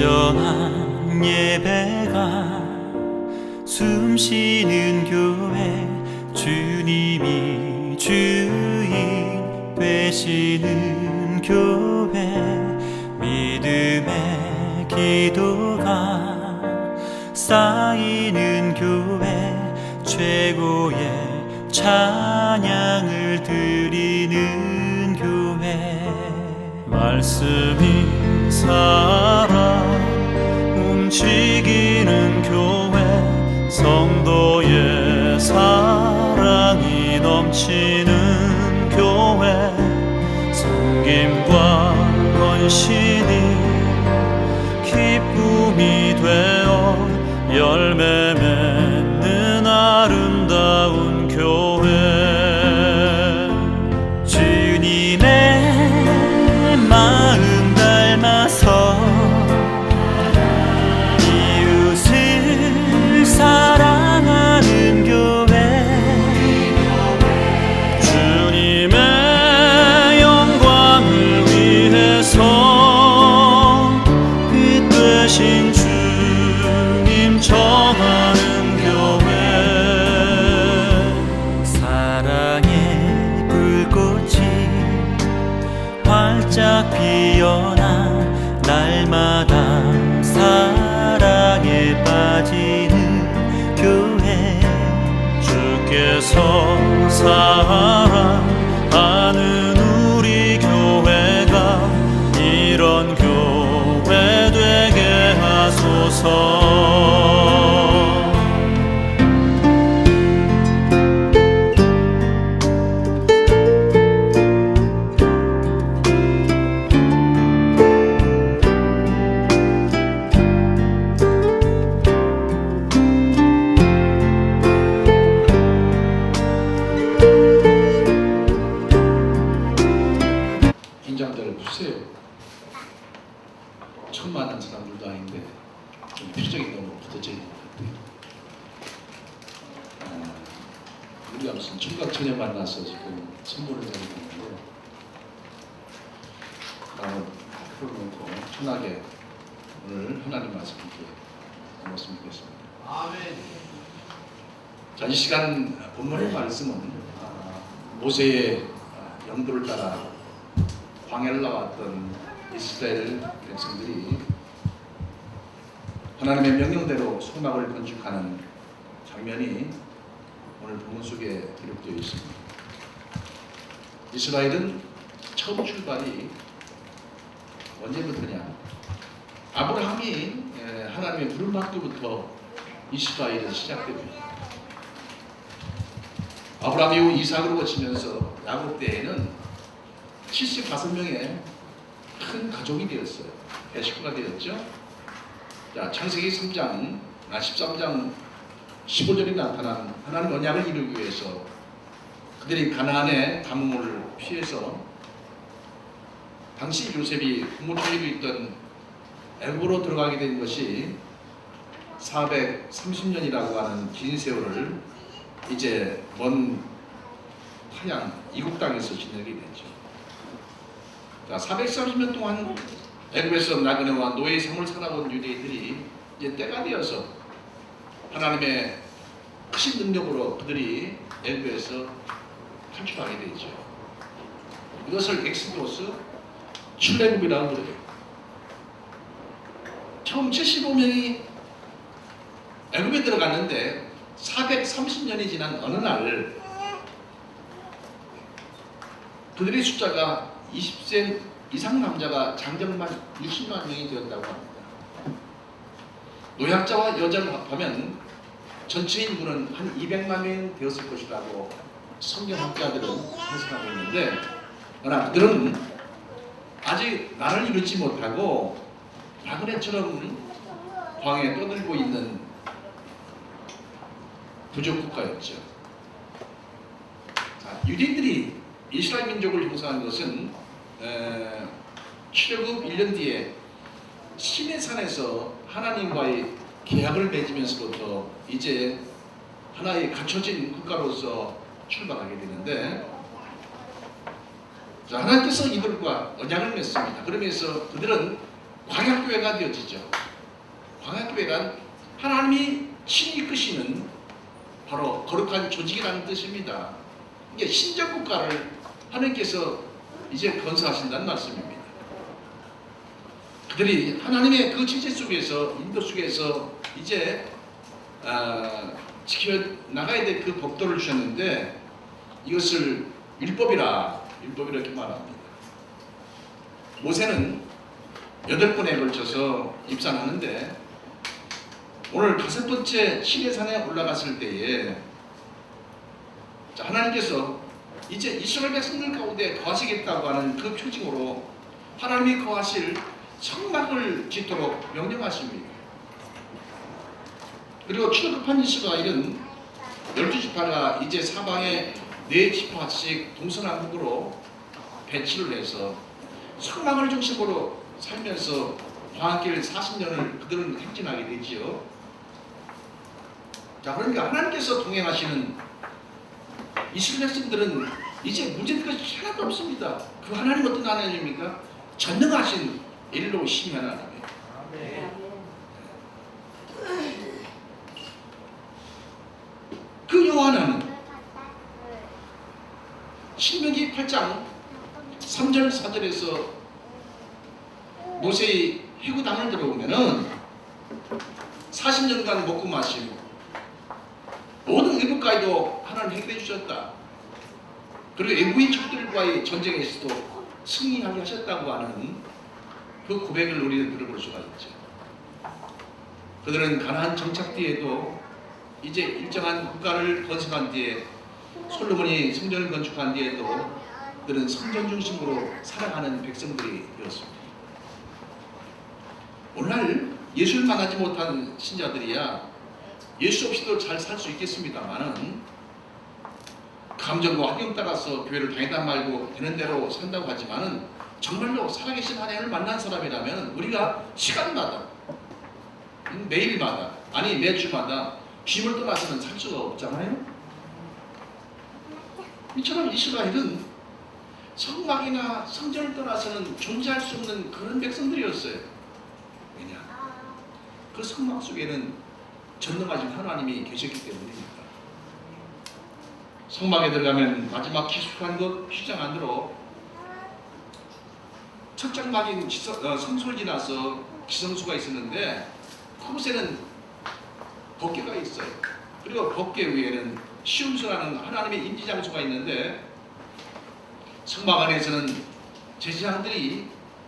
온전한 예배가 숨쉬는 교회, 주님이 주인 되시는 교회, 믿음의 기도가 쌓이는 교회, 최고의 찬양을 드리는 교회. 말씀이 살아 움직이는 교회, 성도의 사랑이 넘치는 교회, 섬김과 헌신이 기쁨이 되어 열매 맺는 아름다운 교회. 주님의 마음 닮아서 이웃을 사랑하는 교회, 주님의 영광을 위해서 빛되신 주님 정하는 교회. 사랑의 불꽃이 활짝 피어나 날마다 사랑에 빠지는 교회, 주께서 사랑하는 우리 교회가 이런 교회 되게 하소서. 긴장대를 주세요. 처음 만난 사람들도 아닌데 좀 표정이 너무 굳어져 있는 것 같아요. 우리가 무슨 청각처녀 만나서 지금 선물을 드리는데 앞으로 놓고 편하게 오늘 하나님 말씀 함께 나눴으면 좋겠습니다. 아멘. 자, 이 시간 본문의 말씀은 모세의 영도를 따라 광야를 나왔던 이스라엘 백성들이 하나님의 명령대로 소망을 건축하는 장면이 오늘 본문 속에 기록되어 있습니다. 이스라엘은 처음 출발이 언제부터냐? 아브라함이 하나님의 부름받기부터 이스라엘은 시작됩니다. 아브라함 이후 이삭으로 거치면서 야곱 때에는 75명의 큰 가족이 되었어요. 식구가 되었죠. 자, 창세기 13장 15절에 나타난 하나님 언약을 이루기 위해서 그들이 가나안의 가뭄을 피해서 당시 요셉이 부모처리고 있던 애굽으로 들어가게 된 것이 430년이라고 하는 긴 세월을 이제 먼 타양 이국 땅에서 지내게 됐죠. 자, 430년 동안 애굽에서 나그네와 노예의 삶을 살아온 유대인들이 이제 때가 되어서 하나님의 크신 능력으로 그들이 애굽에서 탈출하게 되죠. 이것을 엑스도스 출애굽이라고 부르요. 처음 75명이 애굽에 들어갔는데 430년이 지난 어느 날 그들의 숫자가 20세 이상 남자가 장정만 60만 명이 되었다고 합니다. 노약자와 여자를 합하면 전체 인구는 한 200만 명이 되었을 것이라고 성경학자들은 해석하고 있는데, 그러나 그들은 아직 나를 이루지 못하고 나그네처럼 광야에 떠들고 있는 부족 국가였죠. 자, 유대인들이 이스라엘 민족을 형성한 것은 출애굽 1년 뒤에 시내산에서 하나님과의 계약을 맺으면서부터 이제 하나의 갖춰진 국가로서 출발하게 되는데, 자, 하나님께서 이들과 언약을 맺습니다. 그러면서 그들은 광야교회가 되어지죠. 광야교회란 하나님이 친히 이끄시는 바로 거룩한 조직이라는 뜻입니다. 이게 신정국가를 하나님께서 이제 건설하신다는 말씀입니다. 그들이 하나님의 그 지체 속에서 인도 속에서 이제 지켜 나가야 될 그 법도를 주셨는데 이것을 율법이라 이렇게 말합니다. 모세는 8번에 걸쳐서 입산하는데 오늘 5번째 시내산에 올라갔을 때에 하나님께서 이제 이스라엘 백성들 가운데 거하시겠다고 하는 그 표징으로 하나님이 거하실 성막을 짓도록 명령하십니다. 그리고 출애굽한 이스라엘은 12지파가 이제 사방에 4지파씩 동서남북으로 배치를 해서 성막을 중심으로 살면서 광야길 40년을 그들은 행진하게 되지요. 자, 그러니까 하나님께서 동행하시는 이스라엘 백성들은 이제 문제될 것이 하나도 없습니다. 그 하나님 어떤 하나님입니까? 전능하신 엘로힘 하나님이에요. 그 여호와는 신명기 8장 3절 4절에서 모세의 해구 땅을 들어오면은 40년간 먹고 마시고 모든 애국가에도 하나님 해결해 주셨다. 그리고 애국의 적들과의 전쟁에서도 승리하게 하셨다고 하는 그 고백을 우리는 들어볼 수가 있죠. 그들은 가나안 정착 뒤에도 이제 일정한 국가를 건설한 뒤에 솔로몬이 성전을 건축한 뒤에도 그들은 성전 중심으로 살아가는 백성들이 되었습니다. 오늘날 예수를 만나지 못한 신자들이야 예수 없이도 잘 살 수 있겠습니다만은 감정과 환경 따라서 교회를 다니다 말고 되는 대로 산다고 하지만은 정말로 살아계신 하나님을 만난 사람이라면 우리가 시간마다 매일마다 아니 매주마다 주님을 떠나서는 살 수가 없잖아요. 이처럼 이스라엘은 성막이나 성전을 떠나서는 존재할 수 없는 그런 백성들이었어요. 왜냐? 그 성막 속에는 전능하신 하나님이 계셨기 때문입니다. 성막에 들어가면 마지막 기숙한 것 휘장 안으로 첫 장막인 성소를 지나서 기성소가 있었는데 그곳에는 법궤가 있어요. 그리고 법궤 위에는 시움소라는 하나님의 임지장소가 있는데 성막 안에서는 제사장들이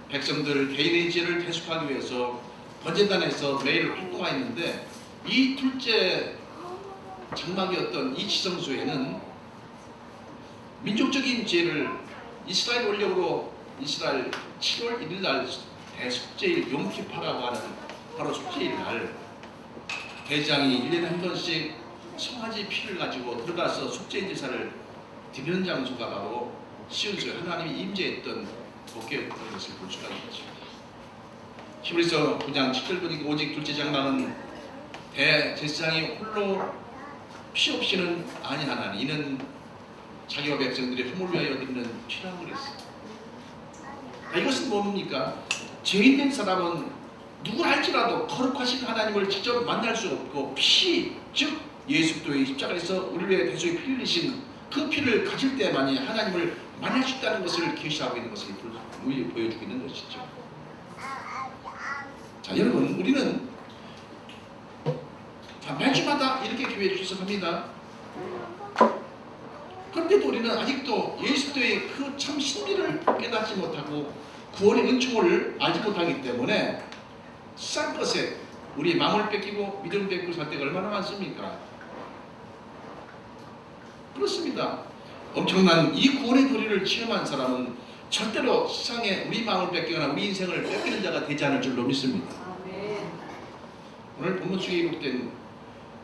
백성들 개인의 죄를 대속하기 위해서 번제단에서 매일 활동하였는데 이 둘째 장막이었던 이 지성소에는 민족적인 죄를 이스라엘 원력으로 이스라엘 7월 1일 날 대속죄일 용키파라고 하는 바로 속죄일 날 대장이 1년에 한 번씩 송아지 피를 가지고 들어가서 속죄 제사를 드리는 장소가 바로 시온소에 하나님이 임재했던 법궤였던 것을 볼 수가 있죠. 히브리서 9장 7절 보니까 오직 둘째 장막은 대제사장이 홀로 피 없이는 아니하나니 이는 자기와 백성들의 허물 위하여 드리는 피라고 그랬어요. 이것은 뭡니까? 죄인된 사람은 누구를 할지라도 거룩하신 하나님을 직접 만날 수 없고 피, 즉 예수 그리스도의 십자가에서 우리를 위해 대속의 피를 흘리신 그 피를 가질 때만이 하나님을 만날 수 있다는 것을 계시하고 있는 것을 보여주고 있는 것이죠. 자, 여러분, 우리는 매주마다 이렇게 교회에 출석합니다. 그런데도 우리는 아직도 예수 그리스도의 그 참 신비를 깨닫지 못하고 구원의 은총을 알지 못하기 때문에 싼 것에 우리 마음을 뺏기고 믿음을 뺏고 살 때가 얼마나 많습니까? 그렇습니다. 엄청난 이 구원의 도리를 체험한 사람은 절대로 세상에 우리 마음을 뺏기거나 우리 인생을 뺏기는 자가 되지 않을 줄로 믿습니다. 오늘 본문 속에 기록된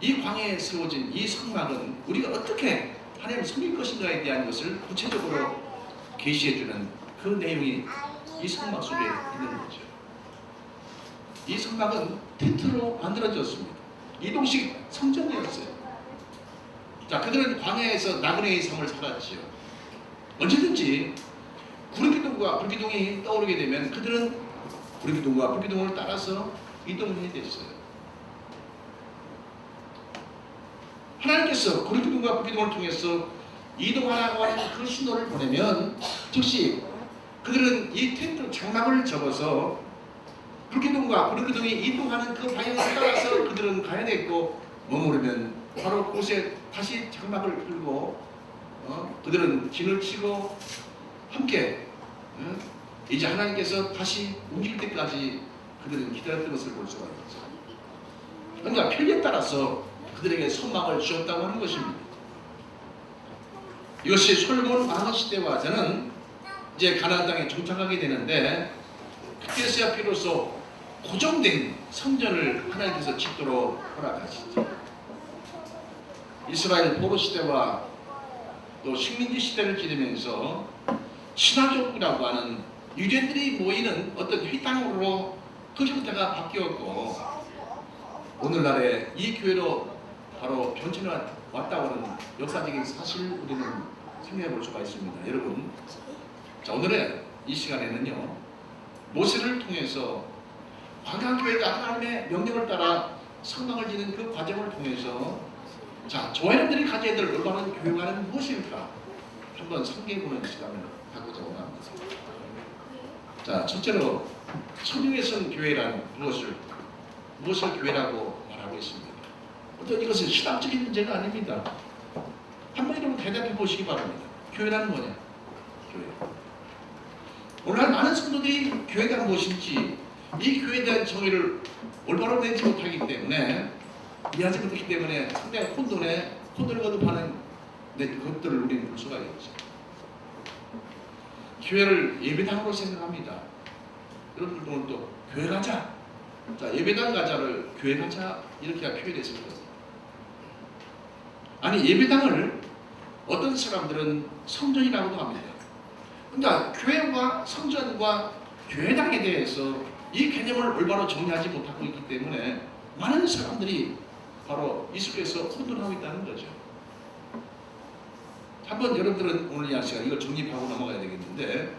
이 광야에 세워진 이 성막은 우리가 어떻게 하나님을 섬길 것인가에 대한 것을 구체적으로 계시해주는 그 내용이 이 성막 속에 있는 거죠. 이 성막은 텐트로 만들어졌습니다. 이동식 성전이었어요. 자, 그들은 광야에서 나그네의 삶을 살았지요. 언제든지 구름기둥과 불기둥이 떠오르게 되면 그들은 구리기둥과 불기둥을 따라서 이동해야 됐어요. 하나님께서 구리기둥과 불기둥을 통해서 이동하라고 하는 그 신호를 보내면 즉시 그들은 이 텐트 장막을 접어서 불기둥과 구리기둥이 이동하는 그 방향을 따라서 그들은 가야 됐고, 머무르면 바로 그곳에 다시 장막을 풀고 그들은 진을 치고 함께 이제 하나님께서 다시 움직일 때까지 그들은 기다렸던 것을 볼 수가 있죠. 그러니까 편리에 따라서 그들에게 선망을 주었다고 하는 것입니다. 이것이 솔로몬 왕의 시대와 저는 이제 가나안 땅에 정착하게 되는데, 그때서야 비로소 고정된 성전을 하나님께서 짓도록 허락하시죠. 이스라엘 포로 시대와 또 식민지 시대를 지내면서 신화족이라고 하는 유대인들이 모이는 어떤 회당으로 그 형태가 바뀌었고, 오늘날에 이 교회로 바로 변천해 왔다고 하는 역사적인 사실을 우리는 생각해 볼 수가 있습니다. 여러분, 자, 오늘의 이 시간에는요, 모세를 통해서 관광교회가 하나님의 명령을 따라 성막을 짓는 그 과정을 통해서, 자, 저와 여러분들이 가져야 될 올바른 교회관은 무엇일까 한번 상기해보는 시간을 갖고자 합니다. 자, 첫째로 성령의 교회란 무엇을 교회라고 말하고 있습니다. 어떤 이것은 신학적인 문제가 아닙니다. 한번 여러분 대답해 보시기 바랍니다. 교회란 뭐냐? 교회. 오늘날 많은 성도들이 교회가 무엇인지, 이 교회에 대한 정의를 올바로 내지 못하기 때문에, 이해하지 못하기 때문에 상당히 혼돈을 거듭하는 것들을 우리는 볼 수가 있죠. 교회를 예배당으로 생각합니다. 여러분들 오늘 또 교회 가자. 자, 예배당 가자를 교회 가자 이렇게 표현했습니다. 아니, 예배당을 어떤 사람들은 성전이라고도 합니다. 그러니까 교회와 성전과 교회당에 대해서 이 개념을 올바로 정리하지 못하고 있기 때문에 많은 사람들이 바로 이 속에서 혼돈하고 있다는 거죠. 한번 여러분들은 오늘 이 시간 이걸 정립하고 넘어가야 되겠는데,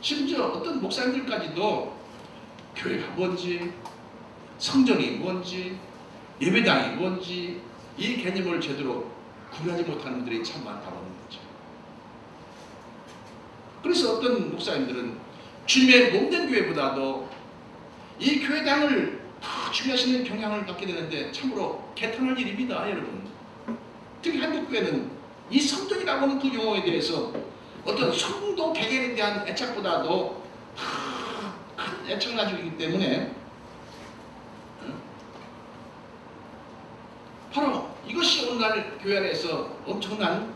심지어 어떤 목사님들까지도 교회가 뭔지, 성전이 뭔지, 예배당이 뭔지 이 개념을 제대로 구분하지 못하는 분들이 참 많다고 하는 거죠. 그래서 어떤 목사님들은 주님의 몸된 교회보다도 이 교회당을 더 중요하시는 경향을 갖게 되는데, 참으로 개탄할 일입니다, 여러분. 특히 한국 교회는 이 성전이라고 하는 그 용어에 대해서 어떤 성도 개개인에 대한 애착보다도 큰 애착을 가지고 있기 때문에, 바로 이것이 오늘날 교회 안에서 엄청난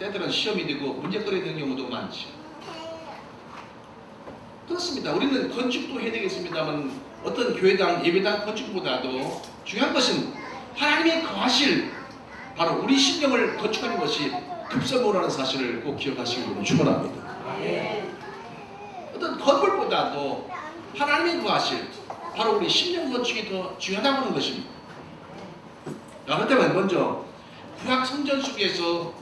때들은 시험이 되고 문제거리 되는 경우도 많죠. 그렇습니다. 우리는 건축도 해야 되겠습니다만, 어떤 교회당, 예배당 건축보다도 중요한 것은 하나님의 거하실, 바로 우리 심령을 건축하는 것이 급선무라는 사실을 꼭 기억하시기를 축원합니다. 어떤 건물보다도 하나님의 거하실, 바로 우리 심령 건축이 더 중요하다고 하는 것입니다. 그렇다면 먼저 구약 성전 속에서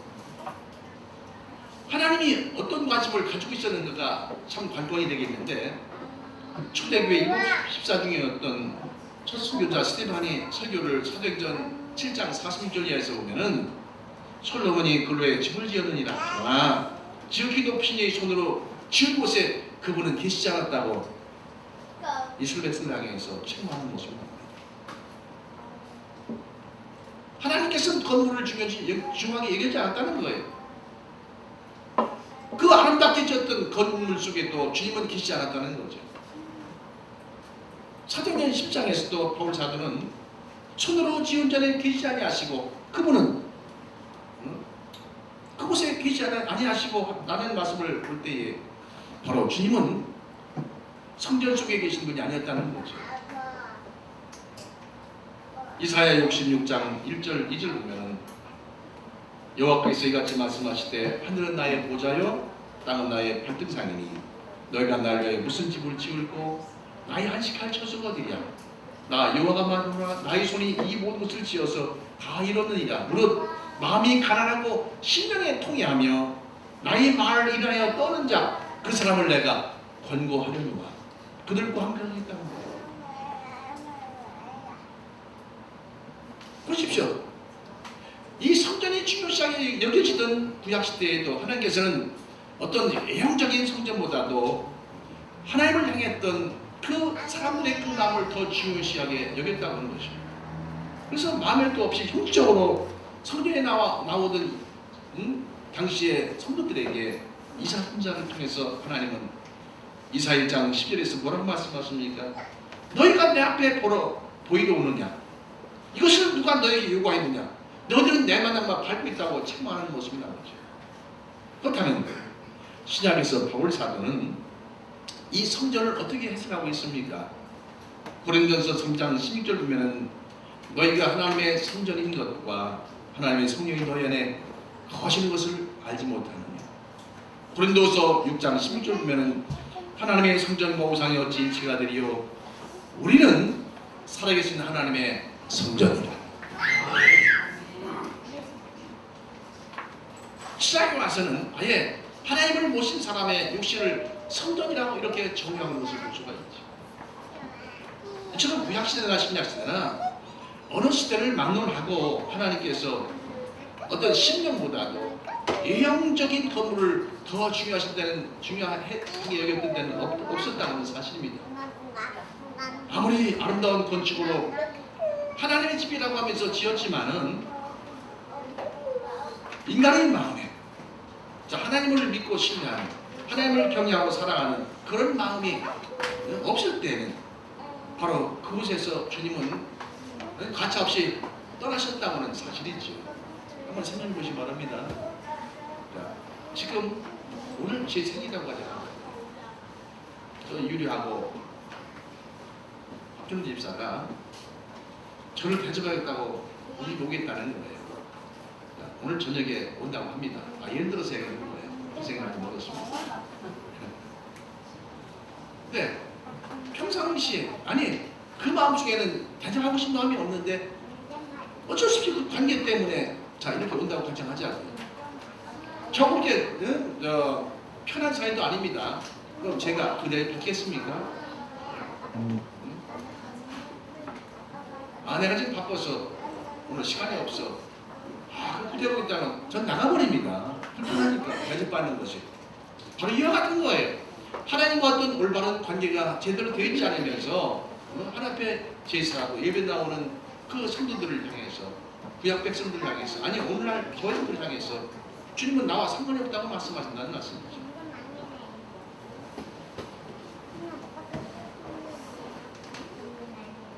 하나님이 어떤 관심을 가지고 있었는가가 참 관건이 되겠는데, 초대교회 14 중에 어떤 첫 선교자 스데반이 설교를 사도행전 7장 46절 이하에서 보면은, 솔로몬이 근로에 집을 지었느니라 지극히 높은 이의 손으로 지은 곳에 그분은 계시지 않았다고 이스라엘 백성을 향해서 책망하는 모습입니다. 하나님께서는 건물을 중요하게 여기지 않았다는 거예요. 그 아름답게 지었던 건물 속에도 주님은 계시지 않았다는 거죠. 사도행전 10장에서도 바울 사도는 손으로 지은 자는 계시지 아니하시고 그분은 그곳에 계시지 아니하시고 라는 말씀을 볼 때에, 바로 주님은 성전 속에 계신 분이 아니었다는 거죠. 이사야 66장 1절 2절 보면은, 여호와께서 이같이 말씀하시되 하늘은 나의 보좌요 땅은 나의 발등상이니 너희가 날 위하여 무슨 집을 지을고 나의 안식할 처소가 어디냐. 나 여호와가 말하노라. 나의 손이 이 모든 것을 지어서 다 이뤘느니라. 무릇 마음이 가난하고 심령에 통해하며 나의 말을 인하여 떠는 자, 그 사람을 내가 권고하려니와. 그들과 함께 하겠다는 거예요. 보십시오. 이 성전이 중요시하게 여겨지던 구약시대에도 하나님께서는 어떤 외형적인 성전보다도 하나님을 향했던 그 사람들의 그 마음을 더 중요시하게 여겼다고 하는 것입니다. 그래서 마음에도 없이 형식적으로 성전에 나오던 당시의 성도들에게 이사 훈자를 통해서 하나님은 이사 1장 10절에서 뭐라고 말씀하십니까? 너희가 내 앞에 보이러 오느냐? 이것을 누가 너에게 요구하였느냐? 너희들은 내 만남만 밟고 있다고 책망하는 모습이 나오죠. 그렇다면 신약에서 바울 사도는 이 성전을 어떻게 해석하고 있습니까? 고린도전서 3장 16절 보면은 너희가 하나님의 성전인 것과 하나님의 성령이 너희 안에 거하시는 것을 알지 못하느냐. 고린도서 6장 16절 보면은 하나님의 성전과 우상이 어찌 일체가 되리요 우리는 살아계신 하나님의 성전이라. 신약에 와서는 아예 하나님을 모신 사람의 육신을 성전이라고 이렇게 정의하는 것을 볼 수가 있죠. 저는 구약시대나 신약시대나 어느 시대를 막론하고 하나님께서 어떤 신령보다도 외형적인 건물을 더 중요하게 여겼던 데는 없었다는 사실입니다. 아무리 아름다운 건축으로 하나님의 집이라고 하면서 지었지만은 인간의 마음에 하나님을 믿고 신뢰하는, 하나님을 경외하고 사랑하는 그런 마음이 없을 때는 바로 그곳에서 주님은 가차없이 떠나셨다고는 사실이죠. 한번 생각해 보시기 바랍니다. 자, 지금 오늘 제 생일이라고 하잖아요. 저 유리하고 박준호 집사가 저를 대접하겠다고 우리 오겠다는 거예요. 자, 오늘 저녁에 온다고 합니다. 예를 들어서 얘기하는 거예요. 그 생각을 먹었습니다. 근데 평상시에 아니 그 마음속에는 대접하고 싶은 마음이 없는데 어쩔 수 없이 그 관계 때문에 자 이렇게 온다고 결정하자고요. 저 그렇게 편한 사이도 아닙니다. 그럼 제가 그대를 받겠습니까? 내가 지금 바빠서 오늘 시간이 없어. 그대로 있다면 전 나가버립니다. 불편하니까 대접받는 것이 바로 이와 같은 거예요. 하나님과 어떤 올바른 관계가 제대로 되어 있지 않으면서 하나님 앞에 제사하고 예배 나오는 그 성도들을 향해서 구약 백성들을 향해서 아니 오늘날 교회들을 향해서 주님은 나와 상관이 없다고 말씀하신다는 말씀이죠.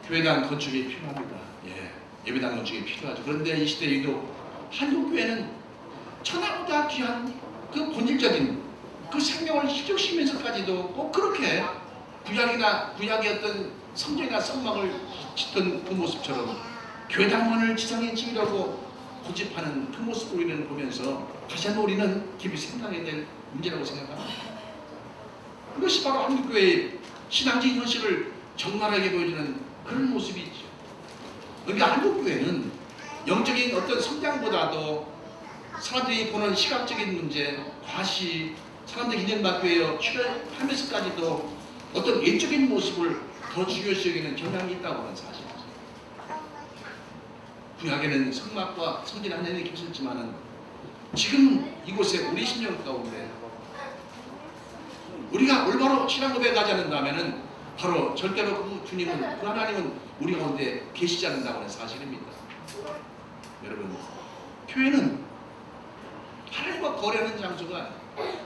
교회당 건축이 필요합니다. 예배당 건축이 필요하죠. 그런데 이 시대에 유독 한국 교회는 천하보다 귀한 그 본질적인 그 생명을 희생시키면서까지도 꼭 그렇게 구약의 어떤 성전이나 성막을 짓던 그 모습처럼 교회당만을 지상에 지으려고 고집하는 그 모습을 우리는 보면서 다시 한번 우리는 깊이 생각해야 될 문제라고 생각합니다. 그것이 바로 한국교회의 신앙적인 현실을 적나라하게 보여주는 그런 모습이 있죠. 그러니까 한국교회는 영적인 어떤 성장보다도 사람들이 보는 시각적인 문제, 과시, 사람들이 인정받기 위해 출연하면서까지도 어떤 외적인 모습을 더 중요시 여기는 경향이 있다고 하는 사실이죠. 구약에는 성막과 성전 하나님이 계셨지만은 지금 이곳에 우리 심령 가운데 우리가 올바로 신앙 고백하지 않는다면은 바로 절대로 그 주님은 그 하나님은 우리 가운데 계시지 않는다고 하는 사실입니다. 여러분, 교회는 하나님과 거래하는 장소가 아니에요.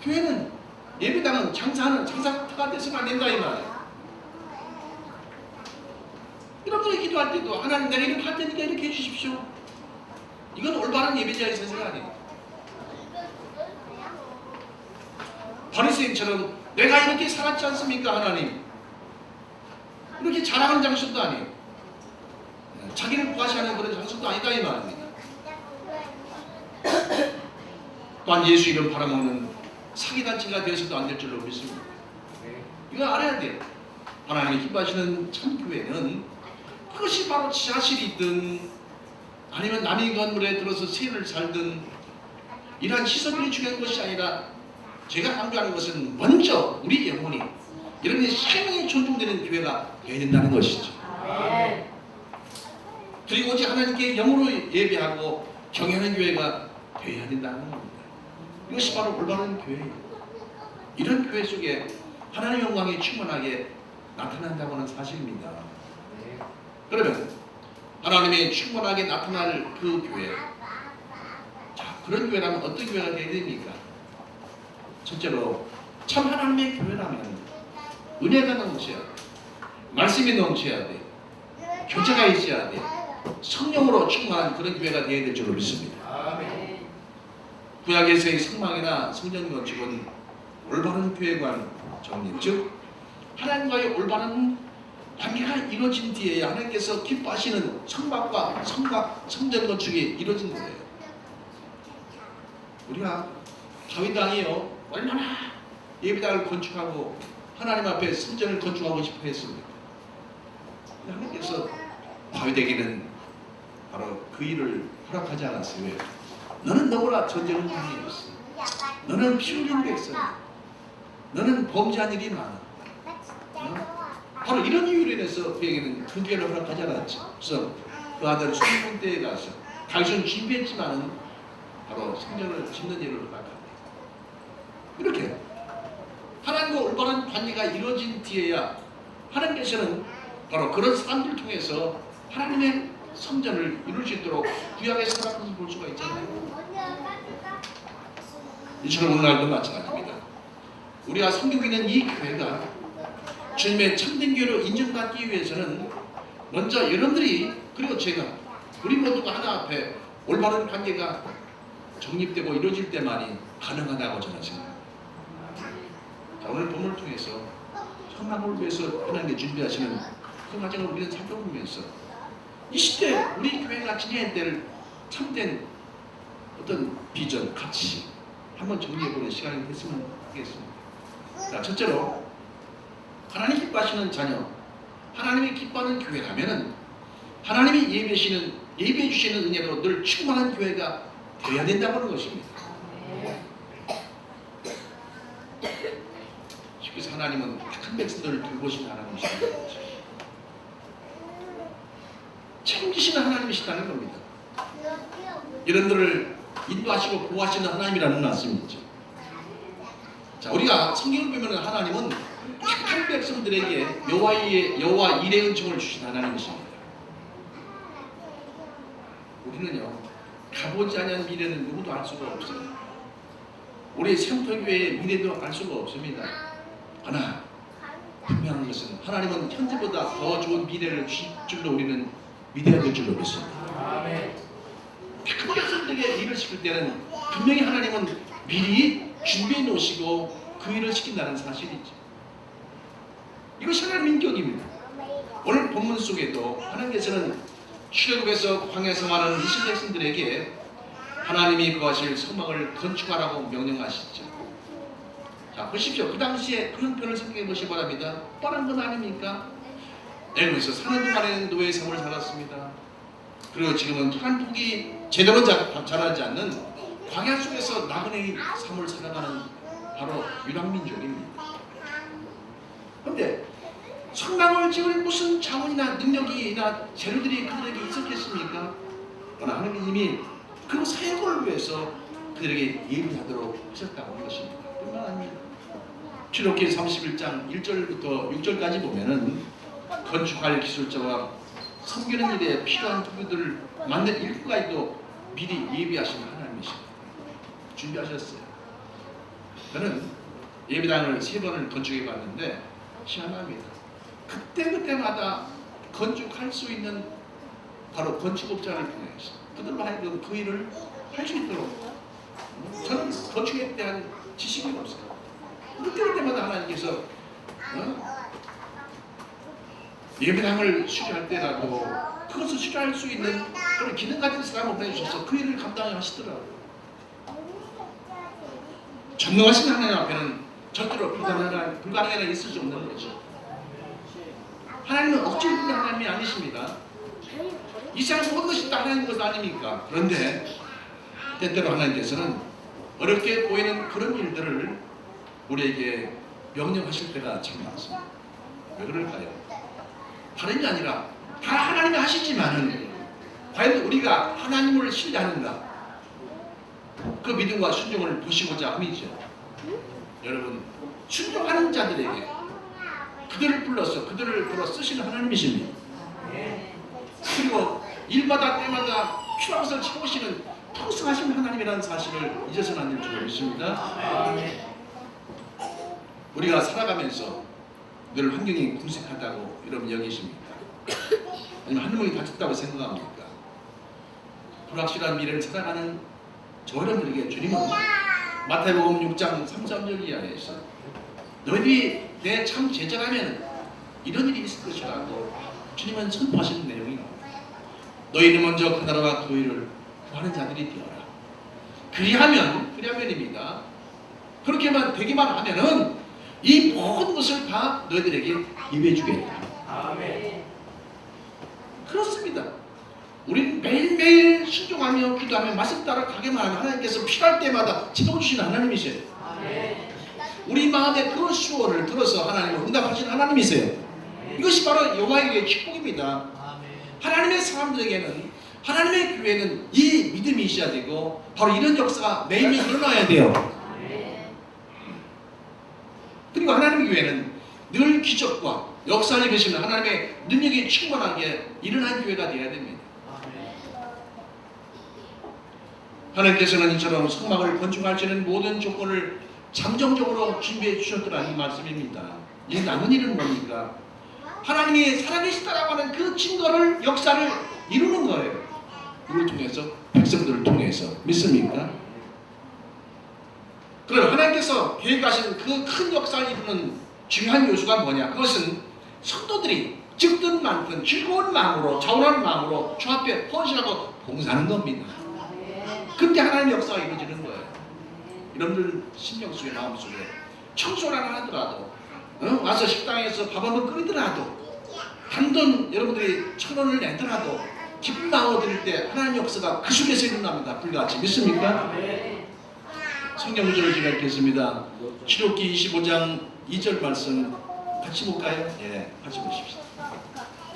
교회는 예배당은 장사가 돼서는 안 된다 이 말이에요. 여러분들이 기도할 때도 하나님 내가 이렇게 할 테니까 이렇게 해주십시오. 이건 올바른 예배자의 세세가 아니에요. 바리새인처럼 내가 이렇게 살았지 않습니까 하나님? 이렇게 자랑하는 장소도 아니에요. 자기를 과시하는 그런 장소도 아니다 이 말입니다. 또한 예수 이름 팔아먹는 사기단체가 되어서도 안 될 줄로 믿습니다. 이거 알아야 돼요. 하나님이 기뻐하시는 참교회는 그것이 바로 지하실이 있든 아니면 남의 건물에 들어서 세를 살든 이러한 시설이 중요한 것이 아니라 제가 강조하는 것은 먼저 우리 영혼이 이런 생명이 존중되는 교회가 되어야 된다는 것이죠. 그리고 오직 하나님께 영으로 예배하고 경외하는 교회가 되어야 된다는 겁니다. 이것이 바로 올바른 교회예요. 이런 교회 속에 하나님의 영광이 충만하게 나타난다고 하는 사실입니다. 그러면 하나님의 충만하게 나타날 그 교회, 자, 그런 교회라면 어떤 교회가 되어야 됩니까? 첫째로 참 하나님의 교회라면 은혜가 넘쳐야 돼, 말씀이 넘쳐야 돼, 교제가 있어야 돼, 성령으로 충만한 그런 교회가 되어야 될 줄로 믿습니다. 구약에서의 성막이나 성전 건축은 올바른 교회관 정립, 즉 하나님과의 올바른 관계가 이루어진 뒤에야 하나님께서 기뻐하시는 성막과 성전 건축이 이루어진 거예요. 우리가 다윗 왕이요 얼마나 예배당을 건축하고 하나님 앞에 성전을 건축하고 싶어 했습니까? 하나님께서 다윗에게는 바로 그 일을 허락하지 않았어요. 왜? 너는 너무나 전쟁을 많이 했어. 너는 피 흘린 백성이야. 너는 범죄한 일이 많아. 바로 이런 이유로 인해서 그에게는 그 기회를 허락하지 않았죠. 그래서 그 아들 솔로몬 때에 가서 다윗은 준비했지만은 바로 성전을 짓는 일을 허락합니다. 이렇게 하나님과 올바른 관계가 이루어진 뒤에야 하나님께서는 바로 그런 사람들을 통해서 하나님의 성전을 이룰 수 있도록 구약에서 허락한 것을 볼 수가 있잖아요. 이처럼 오늘날도 마찬가지입니다. 우리가 섬기고 있는 이 교회가 주님의 참된 교회로 인정받기 위해서는 먼저 여러분들이 그리고 제가 우리 모두가 하나 앞에 올바른 관계가 정립되고 이루어질 때만이 가능하다고 저는 생각합니다. 자, 오늘 본문을 통해서 성막을 위해서 하나님께 준비하시는 그 과정을 우리는 살펴보면서 이 시대 우리 교회가 지녀야 될 참된 어떤 비전, 가치 한번 정리해보는 시간이 됐으면 하겠습니다. 자, 첫째로 하나님 기뻐하시는 자녀, 하나님이 기뻐하는 교회라면은 하나님이 예배해 주시는 은혜로 늘 충만한 교회가 되어야 된다고 하는 것입니다. 그래서 하나님은 착한 백성들을 돌보시는 하나님이십니다. 책임지시는 하나님이시다는 겁니다. 이런들을 인도하시고 보호하시는 하나님이라는 말씀이죠. 자, 우리가 성경을 보면 하나님은 착한 백성들에게 여호와 일의 은총을 주신 하나님이십니다. 우리는요 가보지 않은 미래는 누구도 알 수가 없어요. 우리 생터교회의 미래도 알 수가 없습니다. 하나 분명한 것은 하나님은 현재보다 더 좋은 미래를 주실 줄로 우리는 믿어야 될 줄로 믿습니다. 착한 백성들에게 일을 시킬 때는 분명히 하나님은 미리 준비해 놓으시고 그 일을 시킨다는 사실이죠. 이것이 하나님의 인격입니다. 오늘 본문 속에도 하나님께서는 출애굽에서 광야에서 말하는 이스라엘 백성들에게 하나님이 거하실 성막을 건축하라고 명령하시죠. 자, 보십시오. 그 당시에 그 형편을 생각해 보시기 바랍니다. 뻔한 건 아닙니까? 애굽에서 사는 동안에는 노예의 삶을 살았습니다. 그리고 지금은 한 폭이 제대로 자라지 않는 광야 속에서 나그네의 삶을 살아가는 바로 유랑민족입니다. 그런데 성막을 지을 무슨 자원이나 능력이나 재료들이 그들에게 있었겠습니까? 그러나 하나님이 그 사역을 위해서 그들에게 예비하도록 하셨다고 하는 것입니다. 뿐만 아니라 출애굽기 31장 1절부터 6절까지 보면은 건축할 기술자와 섬기는 일에 필요한 도구들을 만든 일부까지도 미리 예비하신 하나님이십니다. 준비하셨어요. 저는 예배당을 3번을 건축해 봤는데 희한합니다. 그때마다 건축할 수 있는 바로 건축업자를 통해서 그들로 하여금 그 일을 할 수 있도록 저는 건축에 대한 지식이 없어요. 그때마다 하나님께서 예배당을 수리할 때라도 그것을 수리할 수 있는 그런 기능 가진 사람을 보내주셔서 그 일을 감당하시더라고요. 전능하신 하나님 앞에는 절대로 불가능한 일이 있을 수 없는 거죠. 하나님은 억지로 있는 하나님이 아니십니다. 이 세상 모든 것이 다 하나님 것은 아닙니까? 그런데 때때로 하나님께서는 어렵게 보이는 그런 일들을 우리에게 명령하실 때가 참 많습니다. 왜 그럴까요? 다른 게 아니라 다 하나님이 하시지만은 과연 우리가 하나님을 신뢰하는가? 그 믿음과 순종을 보시고자 함이죠. 여러분, 순종하는 자들에게 그들을 불러 쓰시는 하나님이십니다. 그리고 일마다 때마다 필요한 것을 채우시는 풍성하신 하나님이라는 사실을 잊어서는 안 될 줄 믿습니다. 우리가 살아가면서 늘 환경이 궁색하다고 여러분 여기십니까? 아니면 하늘문이 닫혔다고 생각합니까? 불확실한 미래를 살아가는 저 여러분에게 주님은 마태복음 6장 3, 4절 이하에서 너희들이 내 참 제자라면 이런 일이 있을 것이라고 주님은 선포하시는 내용이 나옵니다. 너희는 먼저 그 나라와 그 의를 구하는 자들이 되어라. 그리하면입니다. 그렇게만 되기만 하면은 이 모든 것을 다 너희들에게 임해주겠다. 아멘. 그렇습니다. 우리는 매일매일 순종하며 기도하며 말씀 따라 가게만 하면 하나님께서 필요할 때마다 지도주시는 하나님이세요. 아멘. 우리 마음에 그런 수원을 들어서 하나님을 응답하시는 하나님이세요. 이것이 바로 여호와의 축복입니다. 하나님의 사람들에게는, 하나님의 교회는 이 믿음이 있어야 되고 바로 이런 역사가 매일매일 일어나야 돼요. 그리고 하나님의 교회는 늘 기적과 역사를 이루시는 하나님의 능력이 충만하게 일어난 교회가 되어야 됩니다. 하나님께서는 이처럼 성막을 건축할 수 있는 모든 조건을 잠정적으로 준비해 주셨더라 이 말씀입니다. 이 남은 일은 뭡니까? 하나님이 살아계시다라고 하는 그 증거를, 역사를 이루는 거예요. 우리를 통해서, 백성들을 통해서. 믿습니까? 그럼 하나님께서 계획하신 그 큰 역사를 이루는 중요한 요소가 뭐냐? 그것은 성도들이 적든 많든 즐거운 마음으로, 자원하는 마음으로 주 앞에 헌신하고 봉사하는 겁니다. 그때 하나님의 역사가 이루어지는 거예요. 여러분들 심령 속에, 마음 속에 청소를 하나 하더라도, 와서 식당에서 밥 한번 끓이더라도, 단돈 여러분들이 1,000원을 내더라도 기쁨 나눠드릴 때 하나님의 역사가 그 속에서 일어납니다. 불같이. 믿습니까? 성경 구절을 제가 읽겠습니다. 출애굽기 25장 2절 말씀 같이 볼까요? 예, 같이 보십시다.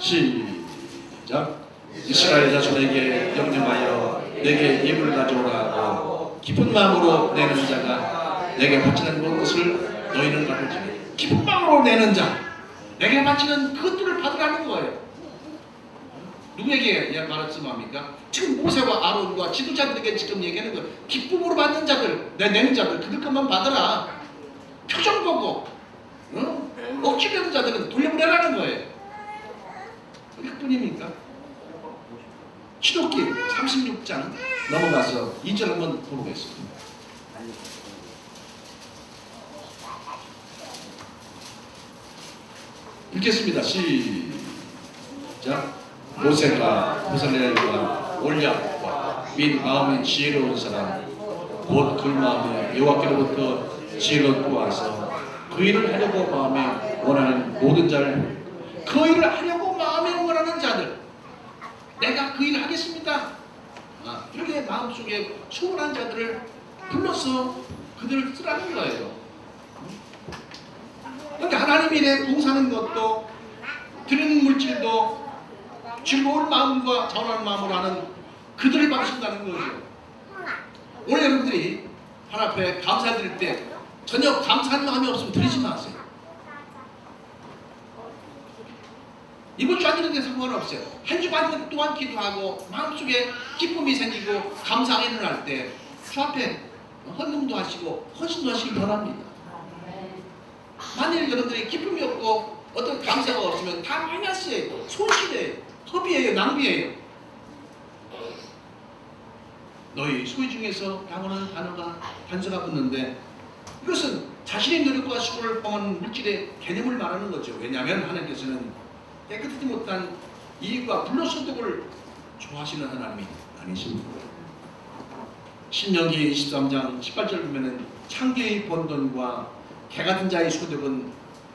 시작. 이스라엘 자손에게 명령하여 내게 예물을 가져오라 하고 기쁜 마음으로 내는 자가 내게 바치는 모든 것을 너희는 받을지니. 기쁜 마음으로 내는 자, 내게 바치는 그것들을 받으라는 거예요. 누구에게 말씀합니까? 지금 모세와 아론과 지도자들에게 지금 얘기하는 거예요. 기쁨으로 받는 자들, 내는 자들, 그들 것만 받으라. 표정 보고 억지되는 자들은 돌려보내라는 거예요. 그뿐입니까? 출애굽기 36장 넘어가서 2절 한번 보겠습니다. 읽겠습니다. 시작. 모세가 부살렐과 올랴과 및 마음이 지혜로운 사람 곧 그 마음에 여호와께로부터 지혜를 구하서 그 일을 하려고 마음에 원하는 모든 자를, 그 일을 하려고 마음에 원하는 자들, 내가 그 일을 하겠습니다. 이렇게 마음속에 소원한 자들을 불러서 그들을 쓰라는 거예요. 그러니까 하나님 일에 봉사하는 것도, 드리는 물질도 즐거운 마음과 자원하는 마음으로 하는 그들을 받으신다는 거죠. 오늘 여러분들이 하나님 앞에 감사드릴 때 전혀 감사하는 마음이 없으면 드리지 마세요. 이번 주 안 드리는 데 상관없어요. 한 주간 동안 기도하고 마음속에 기쁨이 생기고 감사가 일어날 때 주 앞에 헌금도 하시고 헌신도 하시기 바랍니다. 만일 여러분들이 기쁨이 없고 어떤 감사가 없으면 다 마이너스예요. 손실이에요. 허비예요. 낭비예요. 너희 소위 중에서 당하는 단서가 붙는데 이것은 자신의 노력과 수고를 포함한 물질의 개념을 말하는 거죠. 왜냐하면 하나님께서는 깨끗하지 못한 이익과 불로소득을 좋아하시는 하나님이 아니십니다. 신명기 23장 18절 보면은 창기의 번돈과 개같은 자의 소득은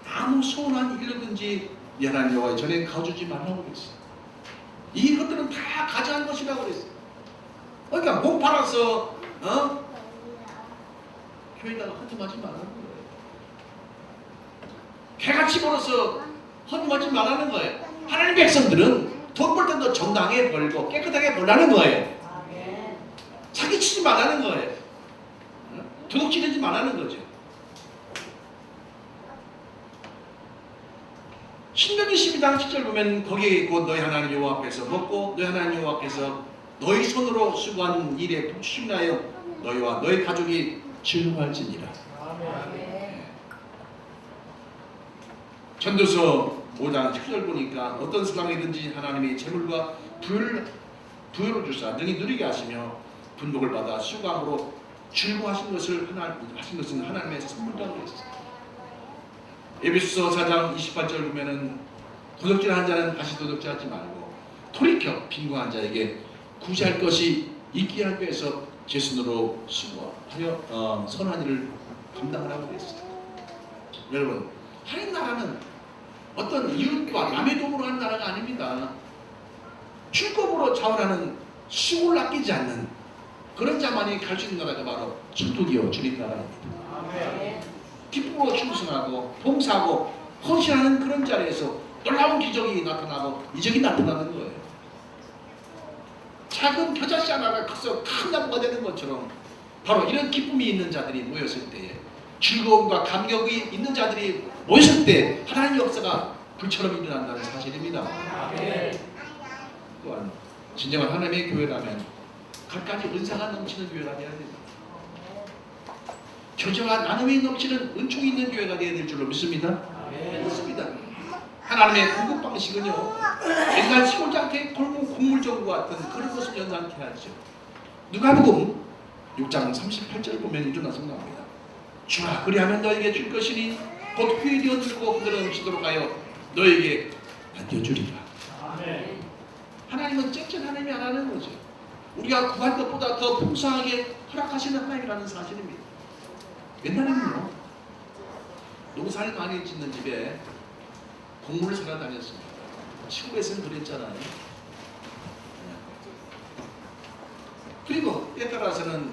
아무 소원한 일이든지 하나님 여호와의 전에 거두지 말라고 그랬어요. 이것들은 다 가져간 것이라고 그랬어요. 그러니까 목 팔아서 교회에다가 헌금하지 말라는 거예요. 개같이 벌어서 허무하지 말라는 거예요. 하나님 백성들은 돈 벌 때도 정당하게 벌고 깨끗하게 벌라는 거예요. 사기치지 말라는 거예요. 도둑질하지 말라는 거죠. 신명기 12장 10절 보면 거기 곧 너희 하나님 여호와 앞에서 먹고 너희 하나님 여호와 앞에서 너희 손으로 수고한 일에 복심하여 너희와 너희 가족이 즐거워할지니라. 전도서 5장 10절 보니까 어떤 사람이든지 하나님이 재물과 부여를 주사 능히 누리게 하시며 분복을 받아 수고함으로 즐거워하신 것을 하신 것은 하나님의 선물이라고 했어요. 에베소서 4장 28절 보면은 도둑질한 자는 다시 도둑질하지 말고 돌이켜 빈궁한 자에게 구제할 것이 있게 하기 위해서 제 손으로 수고하여 선한 일을 감당하라고 했어요. 여러분, 하나님 나라는 어떤 이웃과 남의 도움으로 하는 나라가 아닙니다. 출급으로 자원하는 수고를 아끼지 않는 그런 자만이 갈 수 있는 나라가 바로 천국이요 주님 나라입니다. 기쁨으로 충성하고 봉사하고 헌신하는 그런 자리에서 놀라운 기적이 나타나고 이적이 나타나는 거예요. 작은 겨자씨 하나가 커서 큰 나무가 되는 것처럼 바로 이런 기쁨이 있는 자들이 모였을 때에 즐거움과 감격이 있는 자들이 모였을 때 하나님의 역사가 불처럼 일어난다는 사실입니다. 또한 진정한 하나님의 교회라면 갖가지 은사가 넘치는 교회가 되어야 됩니다. 교제와 나눔이 넘치는 은총이 있는 교회가 되어야 될 줄로 믿습니다. 믿습니다. 하나님의 공급 방식은요, 옛날 시골장터 곡물정과 같은 그런 것을 연상케 하죠. 누가복음 6장 38절 보면 이런 말씀 나옵니다. 주라 그리하면 너에게 줄 것이니 곧 후일이 얻고 그들은 지도록 하여 너에게 안겨주리라. 하나님은 쨍쨍 하나님이 안 하는 거죠. 우리가 구할 것보다 더 풍성하게 허락하시는 하나님이라는 사실입니다. 옛날에는요, 농사를 많이 짓는 집에 곡물을 사러 다녔습니다. 시골에서는 그랬잖아요. 그리고 때에 따라서는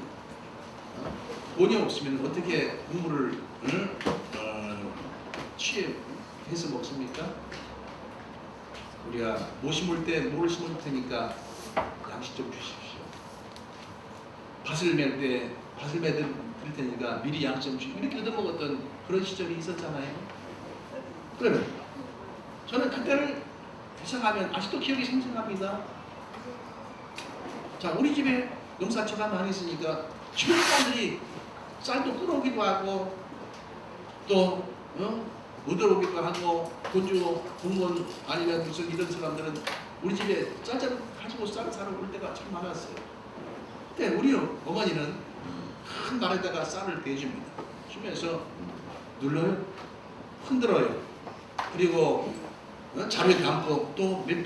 돈이 없으면 어떻게 곡물을 취해서 먹습니까? 우리가 뭐 심을 때 뭐를 심을 테니까 양식 좀 주십시오. 밭을 맬 때 밭을 매들 테니까 미리 양식 좀 주십시오. 이렇게 얻어먹었던 그런 시절이 있었잖아요. 그러면 저는 그때를 회상하면 아직도 기억이 생생합니다. 자, 우리 집에 농사처가 많이 있으니까 주변 사람들이 쌀도 끌어오기도 하고 또 얻어오기도 하고 돈 주고 공무원 아니면 무슨 이런 사람들은 우리 집에 쌀 가지고 쌀을 사러 올 때가 참 많았어요. 그때 우리 어머니는 큰 말에다가 쌀을 대줍니다. 주면서 눌러요, 흔들어요. 그리고 자루에 담고 또 몇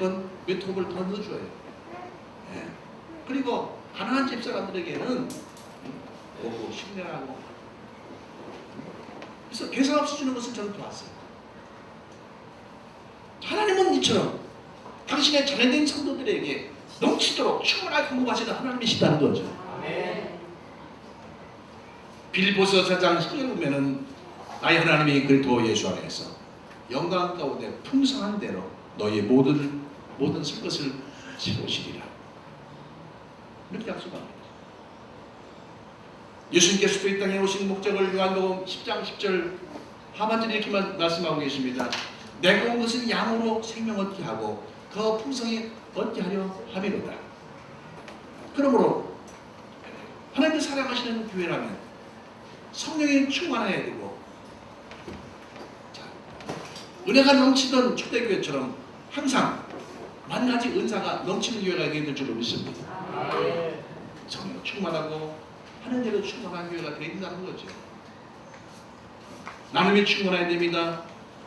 톱을 더 넣어줘요. 예. 그리고 가난한 집 사람들에게는 오고 식내라고. 그래서 계산 없이 주는 것을 저는 보았어요. 하나님은 이처럼 당신의 자녀된 성도들에게 넘치도록 충분하게 공급하시는 하나님이시다는 거죠. 빌립보서 4장 10절 보면은 나의 하나님이 그리스도 예수 안에서 영광 가운데 풍성한 대로 너희의 모든 쓸 것을 채우시리라. 이렇게 약속합니다. 예수님께서도 이 땅에 오신 목적을 요한복음 10장 10절 하반절에 이렇게 말씀하고 계십니다. 내가 온 것은 양으로 생명 얻게 하고 더 풍성히 얻게 하려 함이로다. 그러므로 하나님을 사랑하시는 교회라면 성령이 충만해야 되고, 자, 은혜가 넘치던 초대교회처럼 항상 만 가지 은사가 넘치는 교회가 되어야 될 줄로 믿습니다. 성령 충만하고 하는 대로 충만한 교회가 되어야 된다는 거죠. 나눔이 충만해야 됩니다.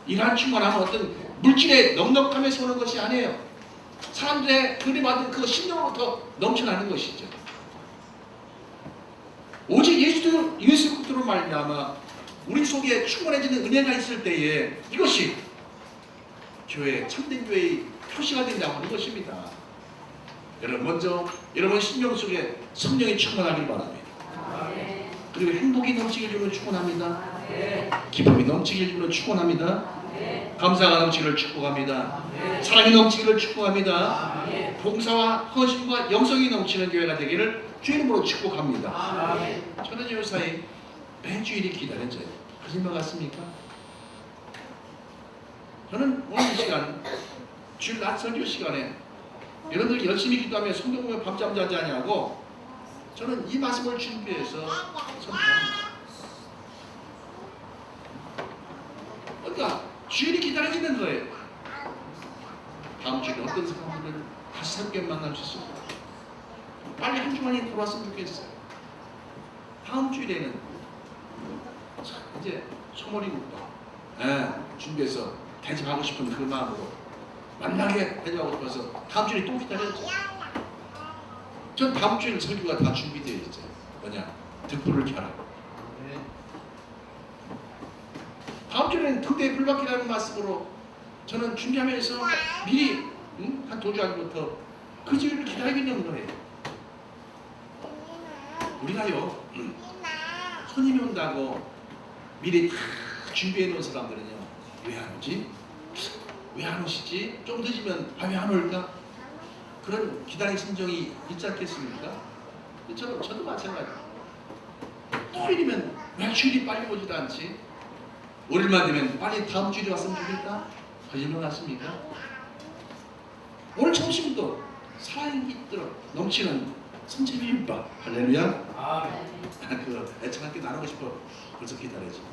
이러한 충만함은 어떤 물질의 넉넉함에서 오는 것이 아니에요. 사람들의 그리 받은 그 심령으로부터 넘쳐나는 것이죠. 오직 예수 그리스도로 말미암아 우리 속에 충만해지는 은혜가 있을 때에 이것이 교회, 참된 교회의 표시가 된다고 하는 것입니다. 여러분, 먼저 여러분 심령 속에 성령이 충만하길 바랍니다. 그리고 행복이 넘치길 주로 축원합니다. 기쁨이 넘치길 주로 축원합니다. 감사가 넘치기를 축복합니다. 사랑이 넘치기를 축복합니다. 봉사와 헌신과 영성이 넘치는 교회가 되기를 주 이름으로 축복합니다. 저는 요사이 매 주일이 기다려져요. 그러신 것 같습니까? 저는 오늘 이 시간 주일 낮 설교 시간에 여러분들 열심히 기도하며 성경 보면 밤잠 자지 아니하고 저는 이 말씀을 준비해서 선포합니다. 그러니까 주일이 기다려지는 거예요. 다음 주에 어떤 사람들을 다시 새롭게 만날 수 있을까? 빨리 한 주만이 돌아왔으면 좋겠어요. 다음 주일에는 이제 소머리국밥 준비해서 대접하고 싶은 그 마음으로 만나게 대접하고 싶어서 다음 주에 또 기다렸죠. 전 다음 주에는 설교가 다 준비되어 있어요. 뭐냐? 등불을 켜라. 다음 주에는 등대에 불밖이라는 말씀으로 저는 준비하면서 미리 한 두 주 전부터 그 주일을 기다리고 있는 거예요. 우리가요 손님이 온다고 미리 다 준비해 놓은 사람들은요 왜 안 오지? 왜 안 오시지? 좀 늦으면 왜 안 올까? 그런 기다림 심정이 있지 않겠습니까? 저도 마찬가지예요. 토요일이면 왜 주일이 빨리 오지도 않지? 월요일만 되면 빨리 다음 주일에 왔으면 좋겠다? 거짓말 같습니까? 오늘 점심도 사랑이 넘치는 성체비빔밥 할렐루야. 그 애청함께 나누고 싶어 벌써 기다려집니다.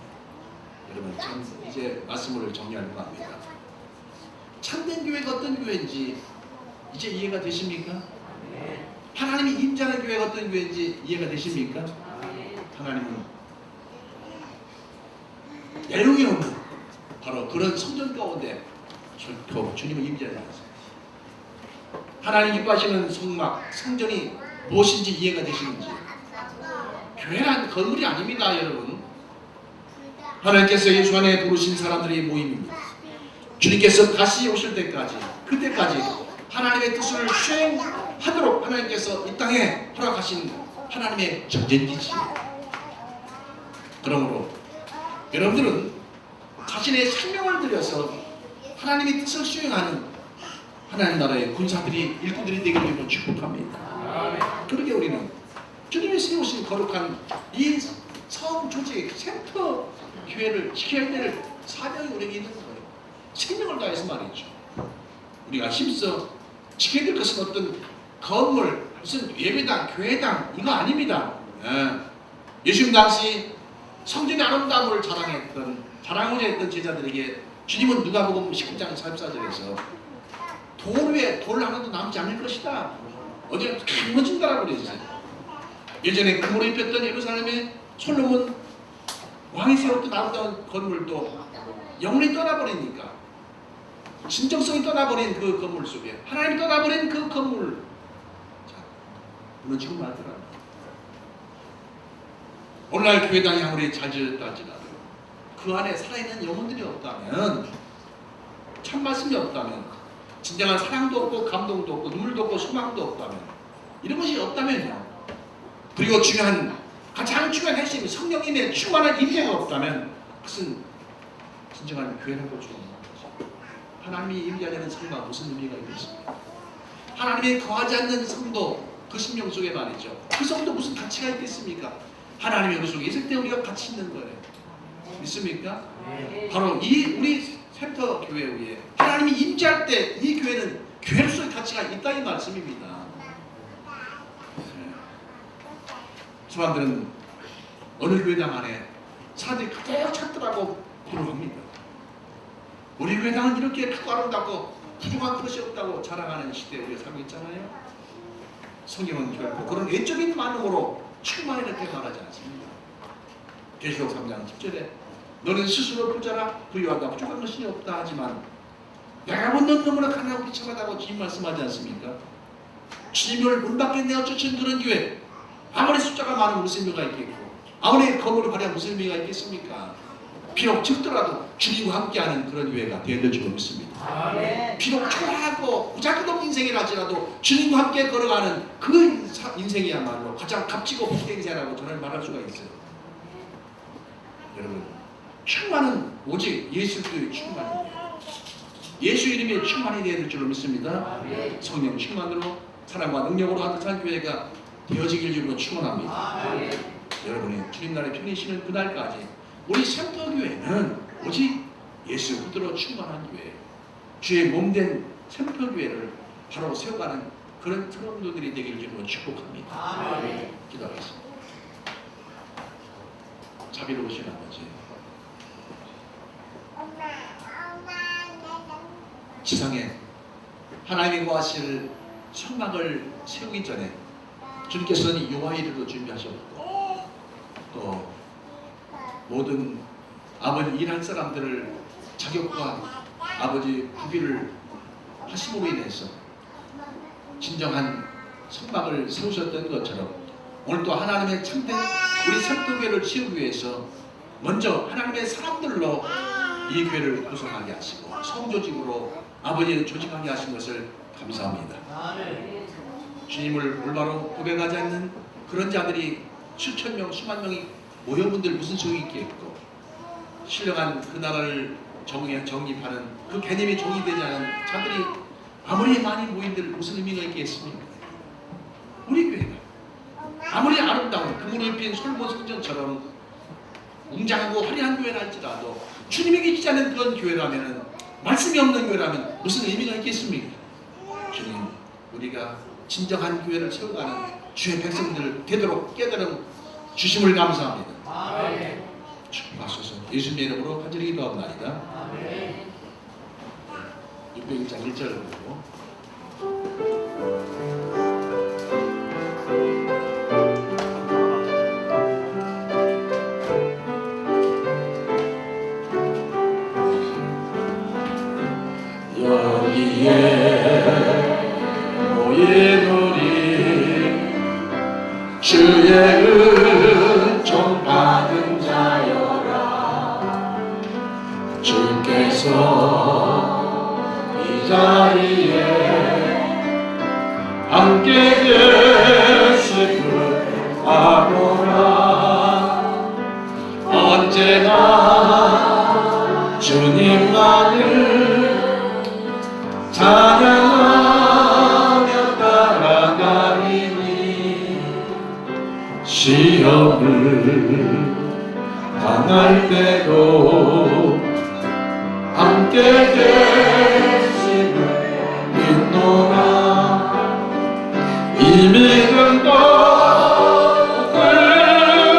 여러분 참 이제 말씀을 정리하려고 합니다. 참된 교회가 어떤 교회인지 이제 이해가 되십니까? 하나님이 임재하는 교회가 어떤 교회인지 이해가 되십니까? 하나님은 내용이 없는 바로 그런 성전 가운데 결코 주님은 임재하지 않습니다. 하나님 기뻐하시는 성막, 성전이 무엇인지 이해가 되시는지. 교회란 건물이 아닙니다, 여러분. 하나님께서 예수 안에 부르신 사람들의 모임입니다. 주님께서 다시 오실 때까지, 그때까지 하나님의 뜻을 수행하도록 하나님께서 이 땅에 허락하신 하나님의 전쟁기지. 그러므로 여러분들은 자신의 생명을 들여서 하나님의 뜻을 수행하는 하나님 나라의 군사들이 일꾼들이 되기를 축복합니다. 그러게 우리는 주님이 세우신 거룩한 이 성 조직 센터 교회를 지켜야 될 사명이 우리에게 있는 거예요. 생명을 다해서 말이죠. 우리가 힘써 지켜야 될 것은 어떤 건물, 무슨 예배당, 교회당 이거 아닙니다. 예수님 당시 성전의 아름다움을 자랑하고자 했던 제자들에게 주님은 누가복음 19장 44절에서 돌 위에 돌 하나도 남지 않을 것이다. 어제 강해진다라고 그랬어요. 예전에 금으로 입혔던 예루살렘의 솔로몬 왕이 세웠던 아름다운 건물도 영혼이 떠나버리니까 진정성이 떠나버린 그 건물 속에 하나님이 떠나버린 그 건물 무너지고 말더라. 오늘날 교회당이 아무리 잘 지었다 할지라도 그 안에 살아있는 영혼들이 없다면 참 말씀이 없다면 진정한 사랑도 없고 감동도 없고 눈물도 없고 소망도 없다면 이런 것이 없다면요. 그리고 가장 중요한 핵심이 성령님의 충만한 임재가 없다면 그것은 진정한 교회라고 볼 수 없는 거죠. 하나님이 임재하지 않는 성도가 무슨 의미가 있겠습니까? 하나님이 거하지 않는 성도 그 심령 속에 말이죠. 그 성도 무슨 가치가 있겠습니까? 하나님의 그 속에 있을 때 우리가 가치 있는 거예요. 믿습니까? 바로 이 우리 센터 교회 위에 하나님이 임재할 때 이 교회는 교회로서의 가치가 있다 이 말씀입니다. 사람들은 어느 교회당 안에 사람들이 가득 찼더라고 부러워합니다. 우리 교회당은 이렇게 크고 아름답고 부족한 것이 없다고 자랑하는 시대에 우리가 살고 있잖아요. 성경은 결코 그런 외적인 만능으로 충만히 이렇게 말하지 않습니다. 계시록 3장 10절에 너는 스스로 부자라 부유하다 부족한 것이 없다 하지만 내가 본 넌 너무나 가난하고 비참하다고 주님 말씀하지 않습니까? 주님을 문 밖에 내어 쫓은 그런 교회 아무리 숫자가 많으면 무슨 의미가 있겠고 아무리 건물을 발휘하면 무슨 의미가 있겠습니까? 비록 적더라도 주님과 함께하는 그런 교회가 되어야 줄 믿습니다. 비록 초라하고 무작정 인생이라 할지라도 주님과 함께 걸어가는 그 인생이야말로 가장 값지고 복된 인생이라고 저는 말할 수가 있어요. 여러분 충만은 오직 예수 그리스도의 충만입니다. 예수 이름에 충만이 되어야 될 줄로 믿습니다. 성령 충만으로 사랑과 능력으로 하듯한 교회가 되어지길 주로 축원합니다. 여러분이 주님 나라에 편히 쉬는 그날까지 우리 샘터교회는 오직 예수 그리스도로 충만한 교회, 주의 몸된 샘터교회를 바로 세워가는 그런 성도들이 되기를 주로 축복합니다. 기도하겠습니다. 자비로우신 아버지, 지상에 하나님이 거하실 성막을 세우기 전에 주님께서는 요하이를 준비하셨고 또 모든 아버지 일할 사람들을 자격과 아버지 구비를 하심으로 인해서 진정한 성막을 세우셨던 것처럼 오늘 또 하나님의 참된 우리 샘터교회를 세우기 위해서 먼저 하나님의 사람들로 이 교회를 구성하게 하시고 성조직으로 아버지를 조직하게 하신 것을 감사합니다. 주님을 올바로 고백하지 않는 그런 자들이 수천 명, 수만 명이 모여분들 무슨 소용이 있겠고 신령한 그 나라를 정립하는 그 개념이 정의되지 않은 자들이 아무리 많이 모인들 무슨 의미가 있겠습니까? 우리 교회가 아무리 아름다운 금으로 입힌 솔몬 성전처럼 웅장하고 화려한 교회라 할지라도 주님이 계시지 않은 그런 교회라면 말씀이 없는 교회라면 무슨 의미가 있겠습니까? 주님, 우리가 진정한 교회를 세워가는 주의 백성들 되도록 깨달음 주심을 감사합니다. 축복하소서. 예수님의 이름으로 간절히 기도합니다. 601장 1절을 보고 모인 우리 주의 은총 받은 자여라. 주께서 이 자리에 함께 계심을 알아라. 언제나 주님만을 찬양하며 따라가리니 시험을 당할 때도 함께 계심을 믿노라. 이 믿음도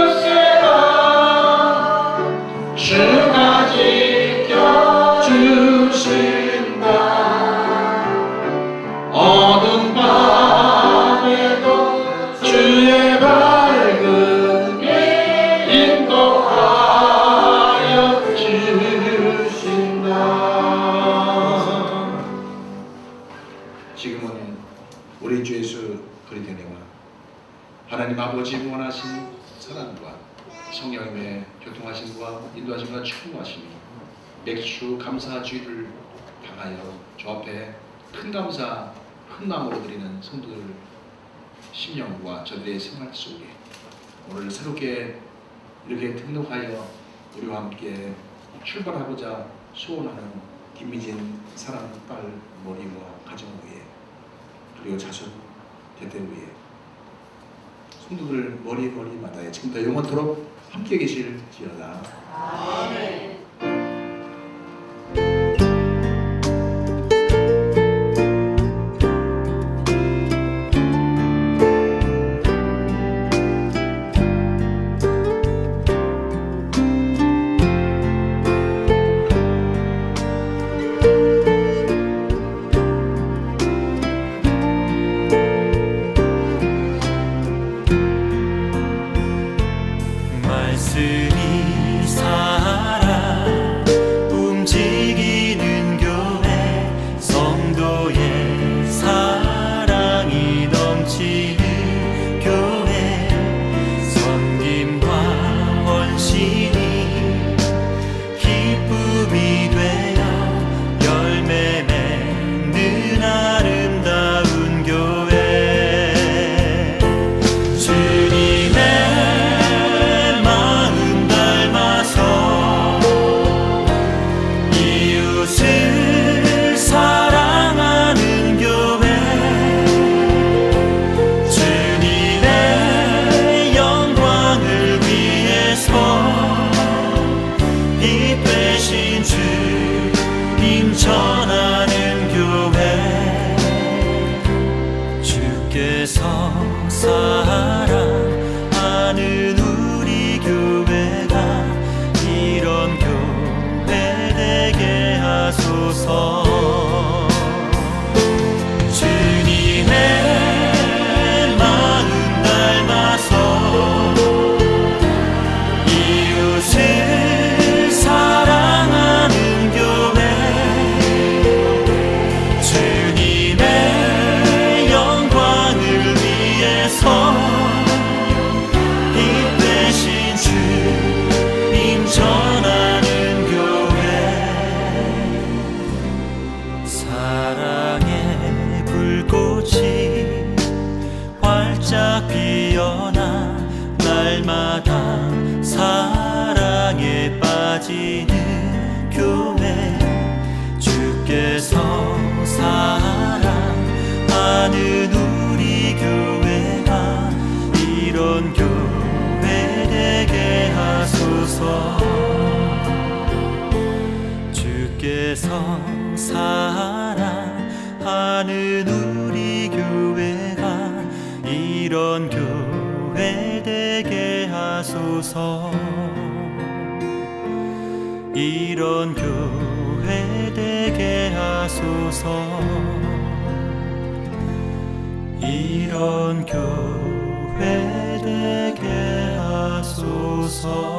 글쎄라. 주가 지켜주신다. 어두운 밤에도 주의 밝은 빛 인도하여 주신다. 지금은 우리 주 예수 그리스도의 은혜와 하나님 아버지 원하신 사랑과 성령님의 교통하심과 인도하심과 충만하심이 맥주 감사 주의를 당하여 주 앞에 큰 감사 큰 마음으로 드리는 성도들 심령과 저들의 생활 속에 오늘 새롭게 이렇게 등록하여 우리와 함께 출발하고자 소원하는 김미진 사랑 딸 머리와 가정 위에 그리고 자손 대대 위에 성도들 머리마다에 지금부터 영원토록 함께 계실지어다. 아멘. 말씀이 살아 사랑하는 우리 교회가 이런 교회 되게 하소서. 주님의 마음 닮아서 이웃을 사랑하는 교회, 주님의 영광을 위해서 이 대신 주님 전하는 교회. 사랑의 불꽃이 활짝 피어나 날마다 사랑에 빠지는 교회, 주께서 사랑하는 우리 교회가 이런 교회 되게 하소서. 주께서 사랑하는 우리 교회가 이런 교회 되게 하소서. 이런 교회 되게 하소서. 이런 교회 되게 하소서.